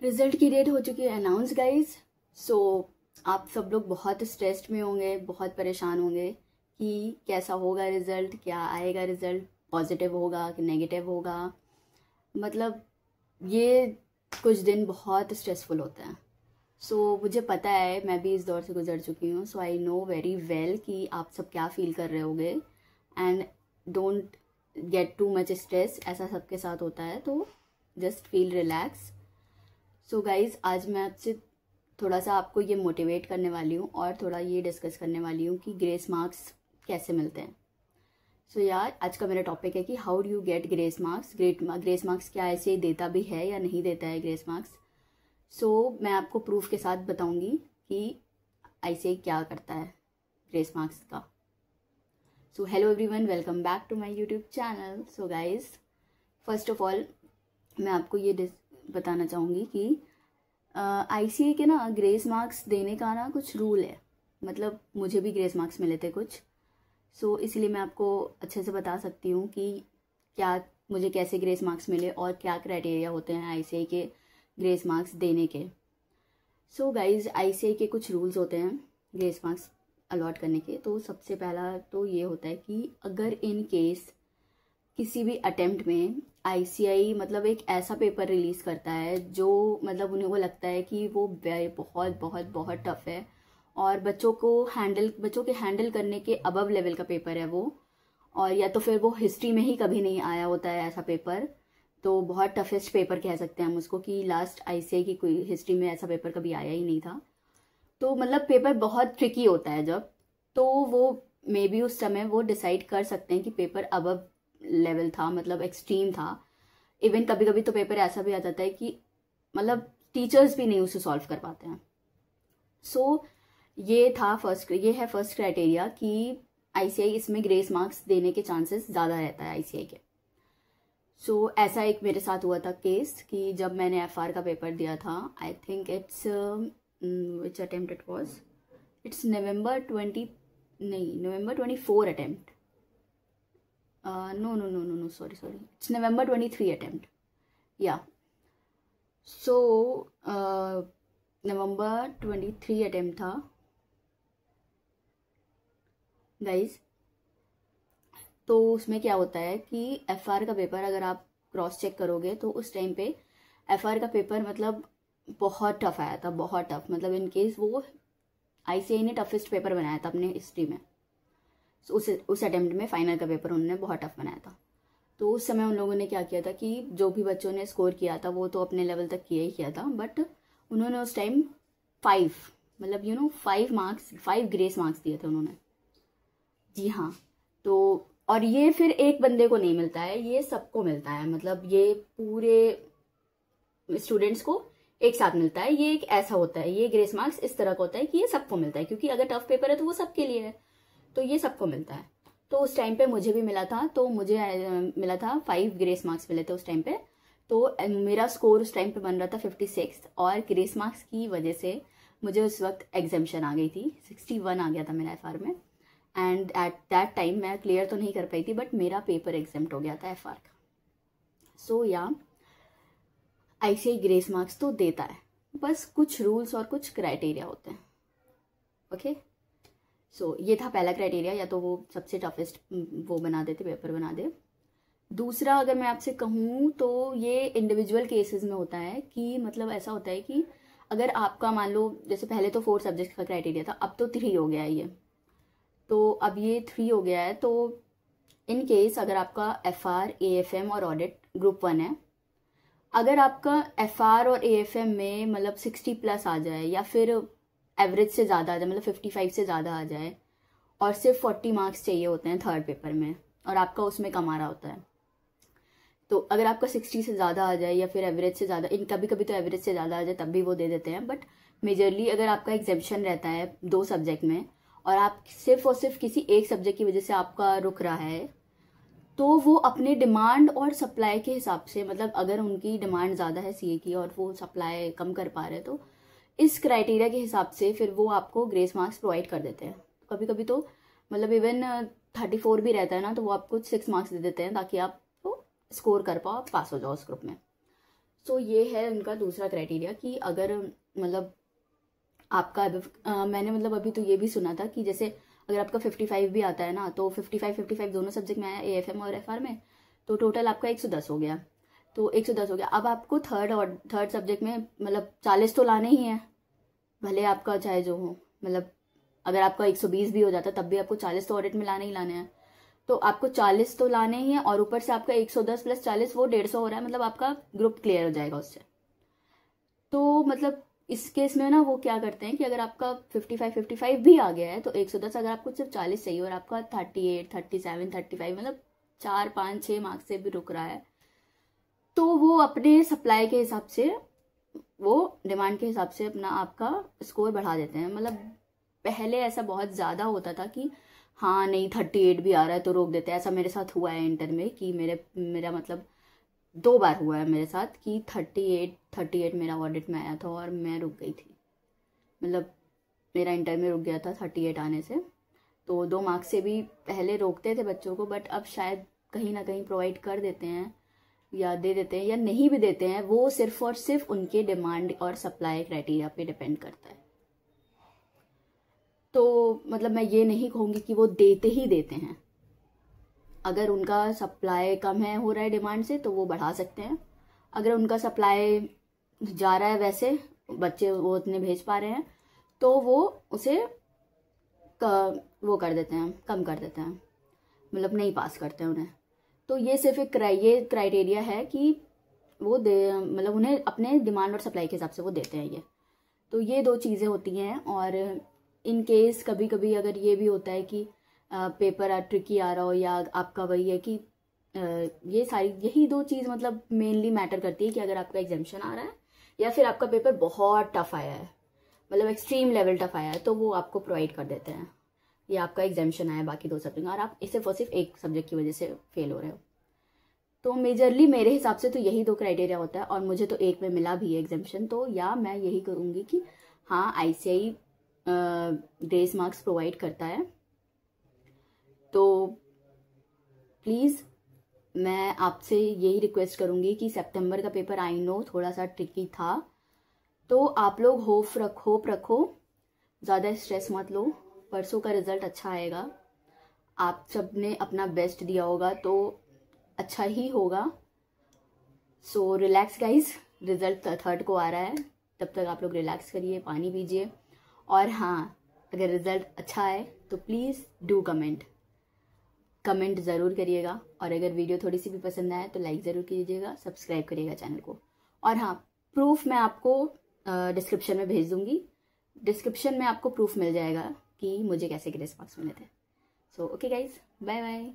Result की date हो चुकी है अनाउंस गाइज। सो आप सब लोग बहुत स्ट्रेस्ड में होंगे, बहुत परेशान होंगे कि कैसा होगा रिजल्ट, क्या आएगा रिजल्ट, पॉजिटिव होगा कि नेगेटिव होगा। मतलब ये कुछ दिन बहुत स्ट्रेसफुल होते हैं। मुझे पता है, मैं भी इस दौर से गुजर चुकी हूँ। आई नो वेरी वेल कि आप सब क्या फील कर रहे होगे। And don't get too much stress, ऐसा सबके साथ होता है, तो जस्ट फील रिलैक्स। गाइज, आज मैं आपसे थोड़ा सा आपको ये मोटिवेट करने वाली हूँ और थोड़ा ये डिस्कस करने वाली हूँ कि ग्रेस मार्क्स कैसे मिलते हैं। यार, आज का मेरा टॉपिक है कि how do you get grace marks. Grace marks क्या ऐसे देता भी है या नहीं देता है ग्रेस मार्क्स। मैं आपको प्रूफ के साथ बताऊंगी कि ऐसे क्या करता है ग्रेस मार्क्स का। Hello everyone, welcome back to my YouTube channel. Guys, first of all मैं आपको ये बताना चाहूँगी कि आईसीए के ना ग्रेस मार्क्स देने का ना कुछ रूल है। मतलब मुझे भी ग्रेस मार्क्स मिले थे कुछ, इसलिए मैं आपको अच्छे से बता सकती हूँ कि क्या मुझे कैसे ग्रेस मार्क्स मिले और क्या क्राइटेरिया होते हैं आईसीए के ग्रेस मार्क्स देने के। गाइज, आईसीए के कुछ रूल्स होते हैं ग्रेस मार्क्स अलॉट करने के। तो सबसे पहला तो ये होता है कि अगर इन केस किसी भी अटेम्प्ट में आईसीआई मतलब एक ऐसा पेपर रिलीज करता है जो मतलब उन्हें वो लगता है कि वो बहुत बहुत बहुत टफ है और बच्चों के हैंडल करने के अबव लेवल का पेपर है वो, और या तो फिर वो हिस्ट्री में ही कभी नहीं आया होता है ऐसा पेपर, तो बहुत टफेस्ट पेपर कह सकते हैं हम उसको कि लास्ट आईसीआई की कोई हिस्ट्री में ऐसा पेपर कभी आया ही नहीं था। तो मतलब पेपर बहुत ट्रिकी होता है जब, तो वो मे बी उस समय वो डिसाइड कर सकते हैं कि पेपर अबव लेवल था, मतलब एक्सट्रीम था। इवन कभी कभी तो पेपर ऐसा भी आ जाता है कि मतलब टीचर्स भी नहीं उसे सॉल्व कर पाते हैं। ये है फर्स्ट क्राइटेरिया कि आईसीआई इसमें ग्रेस मार्क्स देने के चांसेस ज़्यादा रहता है आईसीआई के। ऐसा एक मेरे साथ हुआ था केस कि जब मैंने एफआर का पेपर दिया था, I think it's which attempt it was, it's November 24 attempt. No, sorry. It's November 23 attempt. Yeah. November 23 attempt था गाइज। तो उसमें क्या होता है कि एफआर का पेपर अगर आप क्रॉस चेक करोगे तो उस टाइम पे एफआर का पेपर मतलब बहुत टफ आया था, बहुत टफ। मतलब इन केस वो आईसीआई ने टफेस्ट पेपर बनाया था अपने हिस्ट्री में। उस अटेम्प्ट में फाइनल का पेपर उन्होंने बहुत टफ बनाया था। तो उस समय उन लोगों ने क्या किया था कि जो भी बच्चों ने स्कोर किया था वो तो अपने लेवल तक किया ही किया था, बट उन्होंने उस टाइम 5 ग्रेस मार्क्स दिए थे उन्होंने। जी हाँ। तो और ये फिर एक बंदे को नहीं मिलता है, ये सबको मिलता है। मतलब ये पूरे स्टूडेंट्स को एक साथ मिलता है। ये एक ऐसा होता है, ये ग्रेस मार्क्स इस तरह का होता है कि ये सबको मिलता है, क्योंकि अगर टफ पेपर है तो वो सबके लिए है, तो ये सबको मिलता है। तो उस टाइम पे मुझे भी मिला था, तो मुझे मिला था 5 ग्रेस मार्क्स मिले थे उस टाइम पे। तो मेरा स्कोर उस टाइम पे बन रहा था 56, और ग्रेस मार्क्स की वजह से मुझे उस वक्त एग्जामेशन आ गई थी, 61 आ गया था मेरा एफआर में। एंड एट दैट टाइम मैं क्लियर तो नहीं कर पाई थी, बट मेरा पेपर एग्जाम्प्ट हो गया था एफआर का। या आईसीआई ग्रेस मार्क्स तो देता है, बस कुछ रूल्स और कुछ क्राइटेरिया होते हैं। ओके। ये था पहला क्राइटेरिया, या तो वो सबसे टफेस्ट वो बना देते, पेपर बना दे। दूसरा, अगर मैं आपसे कहूँ तो ये इंडिविजुअल केसेस में होता है कि मतलब ऐसा होता है कि अगर आपका मान लो, जैसे पहले तो 4 सब्जेक्ट का क्राइटेरिया था, अब तो 3 हो गया है ये। तो अब ये 3 हो गया है। तो इन केस अगर आपका एफआर, एएफएम और ऑडिट ग्रुप 1 है, अगर आपका एफआर और एएफएम में मतलब 60+ आ जाए, या फिर एवरेज से ज़्यादा आ जाए, मतलब 55 से ज़्यादा आ जाए, और सिर्फ 40 मार्क्स चाहिए होते हैं थर्ड पेपर में, और आपका उसमें कम आ रहा होता है, तो अगर आपका 60 से ज़्यादा आ जाए या फिर एवरेज से ज़्यादा, इन कभी कभी तो एवरेज से ज़्यादा आ जाए तब भी वो दे देते हैं, बट मेजरली अगर आपका एग्जेम्पशन रहता है 2 सब्जेक्ट में और आप सिर्फ और सिर्फ किसी एक सब्जेक्ट की वजह से आपका रुक रहा है, तो वो अपने डिमांड और सप्लाई के हिसाब से, मतलब अगर उनकी डिमांड ज़्यादा है सीए की और वो सप्लाई कम कर पा रहे हैं, तो इस क्राइटेरिया के हिसाब से फिर वो आपको ग्रेस मार्क्स प्रोवाइड कर देते हैं। कभी कभी तो मतलब इवन 34 भी रहता है ना, तो वो आपको 6 मार्क्स दे देते हैं ताकि आप स्कोर कर पाओ, पास हो जाओ उस ग्रुप में। तो ये है उनका दूसरा क्राइटेरिया कि अगर मतलब आपका मैंने मतलब अभी तो ये भी सुना था कि जैसे अगर आपका 55 भी आता है ना, तो 55 दोनों सब्जेक्ट में आया, AFM और FR में, तो टोटल आपका 110 हो गया। तो 110 हो गया। अब आपको थर्ड सब्जेक्ट में मतलब 40 तो लाने ही है, भले आपका चाहे जो हो, मतलब अगर आपका 120 भी हो जाता तब भी आपको 40 तो ऑडिट में लाने ही लाने हैं। तो आपको 40 तो लाने ही है, और ऊपर से आपका 110 + 40 वो 150 हो रहा है, मतलब आपका ग्रुप क्लियर हो जाएगा उससे। तो मतलब इस केस में ना वो क्या करते हैं कि अगर आपका 55 भी आ गया है तो 110, अगर आपको सिर्फ 40 चाहिए और आपका 38, 37, 35 मतलब 4, 5, 6 मार्क्स से भी रुक रहा है, तो वो अपने सप्लाई के हिसाब से, वो डिमांड के हिसाब से अपना आपका स्कोर बढ़ा देते हैं। मतलब पहले ऐसा बहुत ज़्यादा होता था कि हाँ नहीं 38 भी आ रहा है तो रोक देते हैं। ऐसा मेरे साथ हुआ है इंटर में कि मेरा मतलब 2 बार हुआ है मेरे साथ कि 38 मेरा ऑडिट में आया था और मैं रुक गई थी। मतलब मेरा इंटर में रुक गया था 38 आने से। तो 2 मार्क्स से भी पहले रोकते थे बच्चों को, बट अब शायद कहीं ना कहीं प्रोवाइड कर देते हैं या दे देते हैं या नहीं भी देते हैं, वो सिर्फ और सिर्फ उनके डिमांड और सप्लाई क्राइटेरिया पे डिपेंड करता है। तो मतलब मैं ये नहीं कहूँगी कि वो देते ही देते हैं। अगर उनका सप्लाई कम है, हो रहा है डिमांड से, तो वो बढ़ा सकते हैं। अगर उनका सप्लाई जा रहा है, वैसे बच्चे वो उतने भेज पा रहे हैं, तो वो उसे वो कर देते हैं, कम कर देते हैं, मतलब नहीं पास करते हैं उन्हें। तो ये सिर्फ एक ये क्राइटेरिया है कि वो दे, मतलब उन्हें अपने डिमांड और सप्लाई के हिसाब से वो देते हैं ये। तो ये 2 चीज़ें होती हैं। और इन केस कभी कभी अगर ये भी होता है कि पेपर ट्रिकी आ रहा हो, या आपका वही है कि ये सारी यही 2 चीज़ मतलब मेनली मैटर करती है कि अगर आपका एग्जामिशन आ रहा है या फिर आपका पेपर बहुत टफ आया है, मतलब एक्सट्रीम लेवल टफ आया है, तो वो आपको प्रोवाइड कर देते हैं। या आपका एग्जामिशन आया बाकी 2 सब्जेक्ट और आप सिर्फ और सिर्फ एक सब्जेक्ट की वजह से फेल हो रहे हो। तो मेजरली मेरे हिसाब से तो यही 2 क्राइटेरिया होता है, और मुझे तो एक में मिला भी है एग्जामिशन। तो या मैं यही करूँगी कि हाँ ICAI ग्रेस मार्क्स प्रोवाइड करता है। तो प्लीज़ मैं आपसे यही रिक्वेस्ट करूँगी कि सितंबर का पेपर आई नो थोड़ा सा ट्रिकी था, तो आप लोग होप रखो, ज़्यादा स्ट्रेस मत लो, परसों का रिजल्ट अच्छा आएगा। आप सब ने अपना बेस्ट दिया होगा तो अच्छा ही होगा। So relax guys, result 3rd को आ रहा है, तब तक आप लोग रिलैक्स करिए, पानी पीजिए। और हाँ, अगर रिजल्ट अच्छा आए तो प्लीज़ डू कमेंट ज़रूर करिएगा। और अगर वीडियो थोड़ी सी भी पसंद आए तो लाइक ज़रूर कीजिएगा, सब्सक्राइब करिएगा चैनल को। और हाँ, प्रूफ मैं आपको डिस्क्रिप्शन में भेज दूँगी। डिस्क्रिप्शन में आपको प्रूफ मिल जाएगा कि मुझे कैसे ग्रेस मार्क्स मिले थे। So okay guys, bye bye.